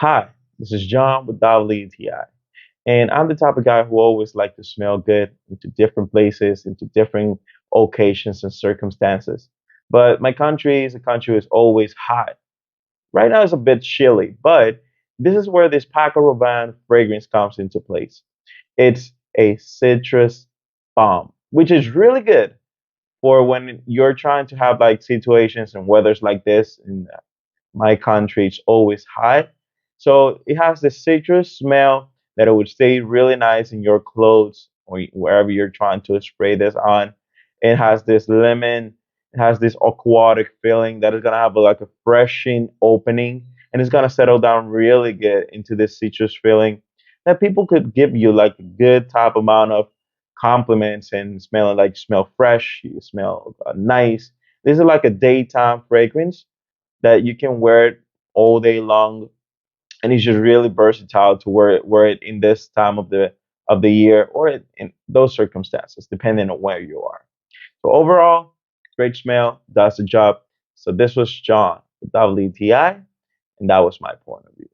Hi, this is John with WTI, and I'm the type of guy who always like to smell good into different places, into different occasions and circumstances. But my country is a country that's always hot. Right now it's a bit chilly, but this is where this Paco Rabanne fragrance comes into place. It's a citrus bomb, which is really good for when you're trying to have like situations and weathers like this. In my country, it's always hot. So it has the citrus smell that it would stay really nice in your clothes or wherever you're trying to spray this on. It has this lemon, it has this aquatic feeling that is gonna have like a freshing opening and it's gonna settle down really good into this citrus feeling that people could give you like a good top amount of compliments and smelling like smell fresh, you smell nice. This is like a daytime fragrance that you can wear it all day long, and it's just really versatile to wear it in this time of the year or in those circumstances, depending on where you are. So overall, great smell, does the job. So this was John with WTI, and that was my point of view.